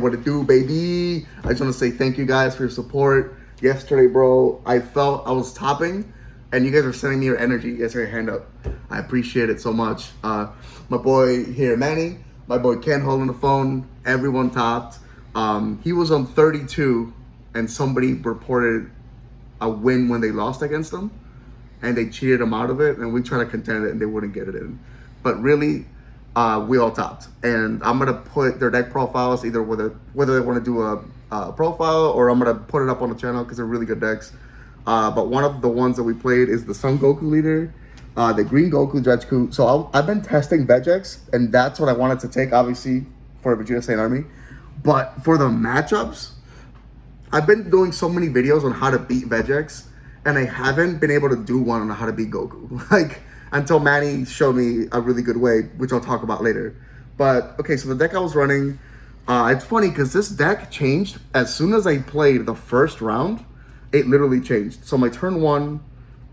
What it do, baby? I just want to say thank you guys for your support. Yesterday, bro, I felt I was topping, and you guys are sending me your energy. You guys are your hand up. I appreciate it so much. My boy here, Manny, my boy Ken holding the phone. Everyone topped. He was on 32, and somebody reported a win when they lost against them, and they cheated him out of it, and we tried to contend it, and they wouldn't get it in. But really, we all topped, and I'm gonna put their deck profiles either whether they want to do a profile, or I'm gonna put it up on the channel because they're really good decks. But one of the ones that we played is the Sun Goku leader, the Green Goku Dredgeku. So I've been testing Vegex, and that's what I wanted to take, obviously, for Vegeta Saiyan Army. But for the matchups, I've been doing so many videos on how to beat Vegex, and I haven't been able to do one on how to beat Goku. Like, until Manny showed me a really good way, which I'll talk about later. But, okay, so the deck I was running, it's funny because this deck changed as soon as I played the first round. It literally changed. So my turn one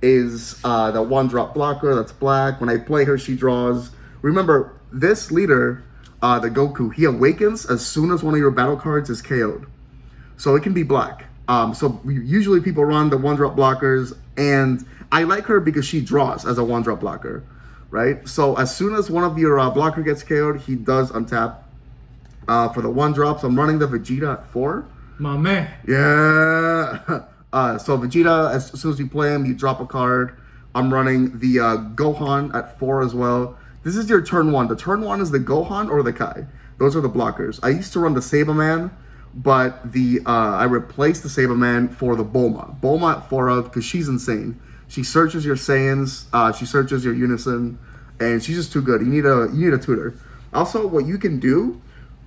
is the one drop blocker that's black. When I play her, she draws. Remember, this leader, the Goku, he awakens as soon as one of your battle cards is KO'd. So it can be black. So usually people run the one drop blockers, and I like her because she draws as a one drop blocker, right? So as soon as one of your blocker gets KO'd, he does untap. For the one drops, I'm running the Vegeta at 4. My man. Yeah. So Vegeta, as soon as you play him, you drop a card. I'm running the Gohan at 4 as well. This is your turn 1. The turn 1 is the Gohan or the Kai. Those are the blockers. I used to run the Saberman, but I replaced the Saberman for the Bulma. Bulma at 4 of, because she's insane. She searches your Saiyans, she searches your Unison, and she's just too good. You need a tutor. Also, what you can do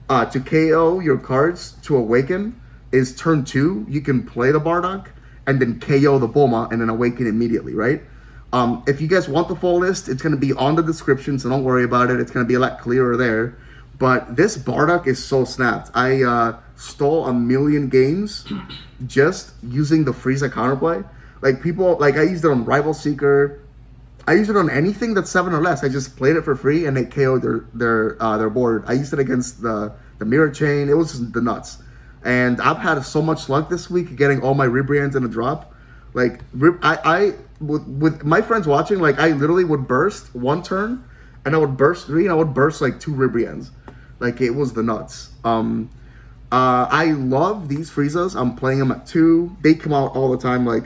to KO your cards to awaken is turn 2, you can play the Bardock and then KO the Bulma and then awaken immediately, right? If you guys want the full list, it's going to be on the description, so don't worry about it. It's going to be a lot clearer there. But this Bardock is so snapped. I stole a million games just using the Frieza counterplay. Like I used it on Rival Seeker. I used it on anything that's 7 or less. I just played it for free and they KO'd their board. I used it against the Mirror Chain. It was just the nuts. And I've had so much luck this week getting all my Ribrians in a drop. Like, with my friends watching, like, I literally would burst 1 turn, and I would burst 3, and I would burst, like, 2 Ribrians. Like, it was the nuts. I love these Friezas. I'm playing them at 2. They come out all the time, like,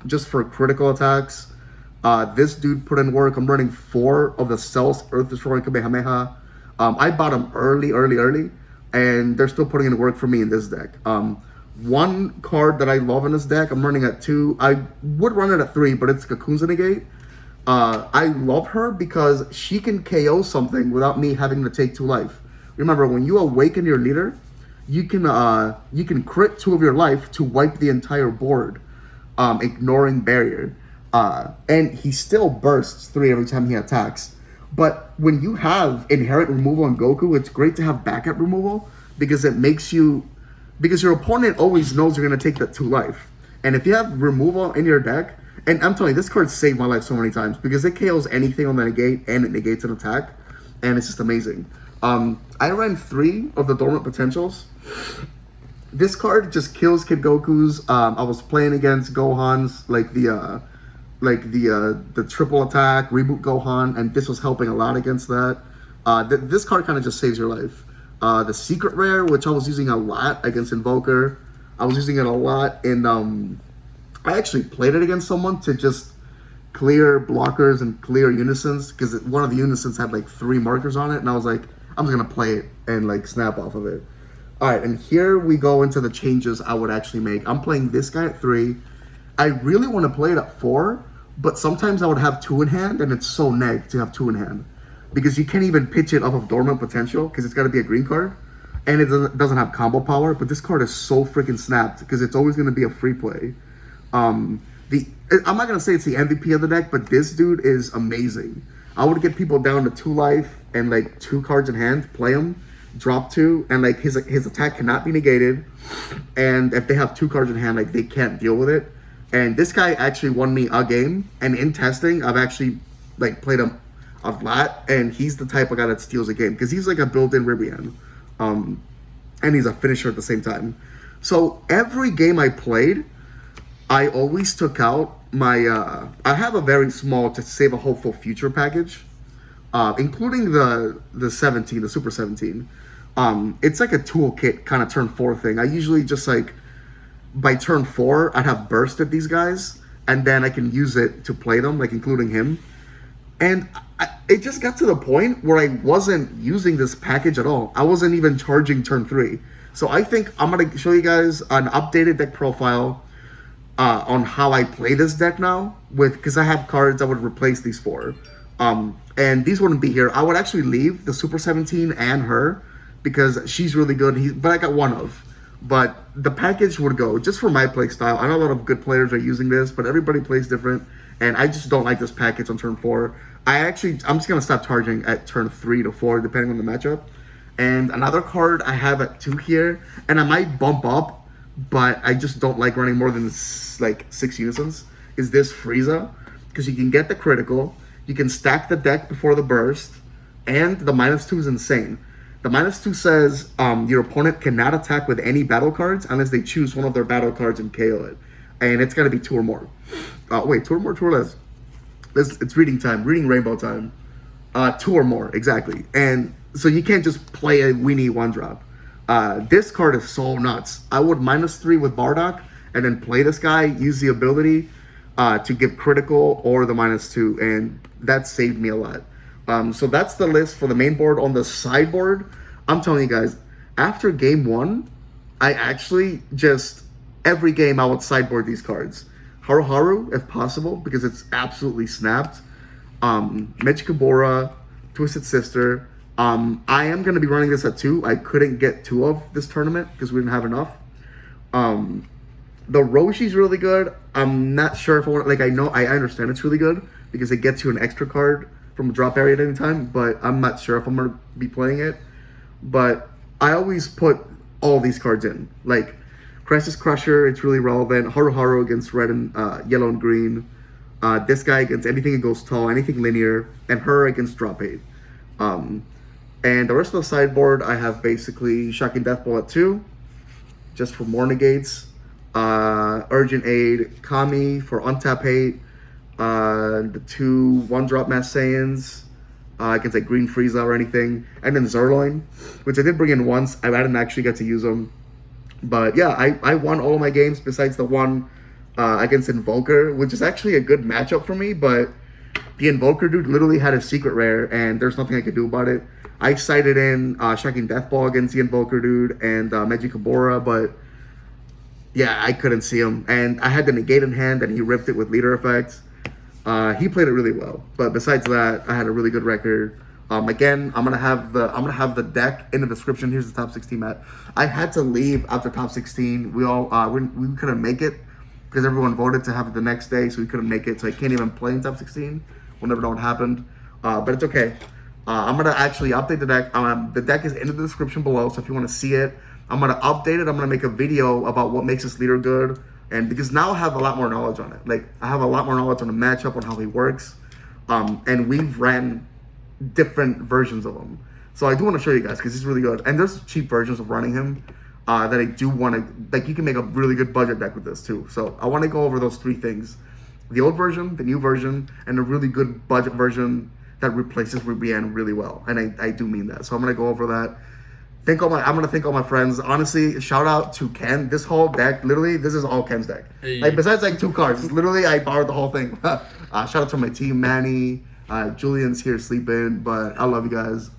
just for critical attacks. This dude put in work. I'm running 4 of the Cells Earth Destroying Kamehameha. I bought them early. And they're still putting in work for me in this deck. One card that I love in this deck, I'm running at 2. I would run it at 3, but it's Cocoon's Negate. I love her because she can KO something without me having to take 2 life. Remember, when you awaken your leader, you can crit 2 of your life to wipe the entire board, ignoring barrier. And he still bursts 3 every time he attacks. But when you have inherent removal on Goku, it's great to have backup removal because it makes you, because your opponent always knows you're going to take that 2 life. And if you have removal in your deck, and I'm telling you, this card saved my life so many times because it KOs anything on the negate and it negates an attack. And it's just amazing. I ran 3 of the Dormant Potentials. This card just kills Kid Goku's. I was playing against Gohan's, like the triple attack, reboot Gohan, and this was helping a lot against that. This card kind of just saves your life. The Secret Rare, which I was using a lot against Invoker. I was using it a lot in, I actually played it against someone to just clear blockers and clear Unisons, because one of the Unisons had like 3 markers on it, and I was like, I'm just going to play it and like snap off of it. Alright, and here we go into the changes I would actually make. I'm playing this guy at 3. I really want to play it at 4, but sometimes I would have 2 in hand, and it's so neg to have 2 in hand. Because you can't even pitch it off of Dormant Potential, because it's got to be a green card. And it doesn't have combo power, but this card is so freaking snapped, because it's always going to be a free play. I'm not going to say it's the MVP of the deck, but this dude is amazing. I would get people down to 2 life, and like 2 cards in hand, play them, drop 2, and like his attack cannot be negated. And if they have 2 cards in hand, like they can't deal with it. And this guy actually won me a game, and in testing, I've actually like played him a lot, and he's the type of guy that steals a game because he's like a built-in Ribian. and he's a finisher at the same time. So every game I played, I always took out my. I have a very small to save a hopeful future package, including the 17, the Super 17. It's like a toolkit kind of turn 4 thing. I usually just like by turn 4, I'd have bursted these guys, and then I can use it to play them, like including him. And it just got to the point where I wasn't using this package at all. I wasn't even charging turn 3. So I think I'm going to show you guys an updated deck profile on how I play this deck now, because I have cards that would replace these 4. And these wouldn't be here. I would actually leave the Super 17 and her, because she's really good. But I got one of. But the package would go just for my play style. I know a lot of good players are using this, but everybody plays different. And I just don't like this package on turn 4. I'm just going to stop charging at turn 3 to 4, depending on the matchup. And another card I have at 2 here, and I might bump up, but I just don't like running more than like 6 unisons, is this Frieza. Because you can get the critical, you can stack the deck before the burst, and the -2 is insane. The -2 says your opponent cannot attack with any battle cards unless they choose one of their battle cards and KO it. And it's got to be 2 or more. Wait, 2 or more, 2 or less? It's reading time, reading rainbow time. 2 or more, exactly. And so you can't just play a weenie 1-drop. This card is so nuts. I would -3 with Bardock, and then play this guy, use the ability to give critical or the -2, and that saved me a lot. So that's the list for the main board. On the sideboard, I'm telling you guys, after game 1, I actually just, every game I would sideboard these cards. Haru Haru, if possible, because it's absolutely snapped. Mechikabura, Twisted Sister. I am going to be running this at 2. I couldn't get 2 of this tournament because we didn't have enough. The Roshi's really good. I'm not sure if I want, like, I understand it's really good because it gets you an extra card from a drop area at any time, but I'm not sure if I'm going to be playing it. But I always put all these cards in. Like, Crisis Crusher, it's really relevant. Haru Haru against red and yellow and green. This guy against anything that goes tall, anything linear. And her against drop 8. And the rest of the sideboard, I have basically Shocking Death Ball at 2, just for more negates. Urgent Aid, Kami for untap hate. The 2 1-drop Mass Saiyans against like Green Frieza or anything. And then Zerloin, which I did bring in once. I didn't actually get to use them. But yeah, I won all of my games besides the one against Invoker, which is actually a good matchup for me. But the Invoker dude literally had a secret rare, and there's nothing I could do about it. I cited in Shocking Death Ball against the Invoker dude and Mechikabura, but yeah, I couldn't see him. And I had the negate in hand, and he ripped it with leader effects. He played it really well. But besides that, I had a really good record. Again, I'm gonna have the deck in the description. Here's the top 16 mat. I had to leave after top 16. We couldn't make it because everyone voted to have it the next day, so we couldn't make it. So I can't even play in top 16. We'll never know what happened, but it's okay. I'm gonna actually update the deck. The deck is in the description below, so if you want to see it, I'm gonna update it. I'm gonna make a video about what makes this leader good, and because now I have a lot more knowledge on it. Like I have a lot more knowledge on the matchup, on how he works, and we've ran different versions of him. So I do want to show you guys because he's really good. And there's cheap versions of running him that I do want to, like you can make a really good budget deck with this too. So I want to go over those 3 things. The old version, the new version, and a really good budget version that replaces Ribrianne really well. And I do mean that. So I'm going to go over that. I'm going to thank all my friends. Honestly, shout out to Ken. This whole deck, literally, this is all Ken's deck. Hey. Like besides like 2 cards, literally I borrowed the whole thing. Shout out to my team, Manny. Julian's here sleeping, but I love you guys.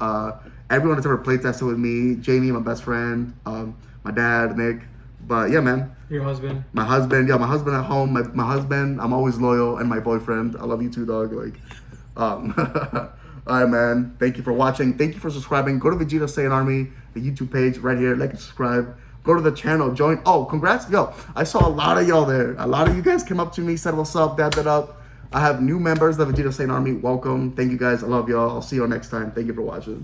Everyone that's ever played tested with me, Jamie, my best friend, my dad, Nick. But yeah, man. Your husband. My husband, yeah, my husband at home. My husband, I'm always loyal, and my boyfriend. I love you too, dog. Like, all right, man. Thank you for watching. Thank you for subscribing. Go to Vegeta Saiyan Army, the YouTube page right here. Like and subscribe. Go to the channel. Join. Oh, congrats, yo! I saw a lot of y'all there. A lot of you guys came up to me, said what's up, dabbed it up. I have new members of the Vegeta Saiyan Army. Welcome. Thank you guys. I love y'all. I'll see you all next time. Thank you for watching.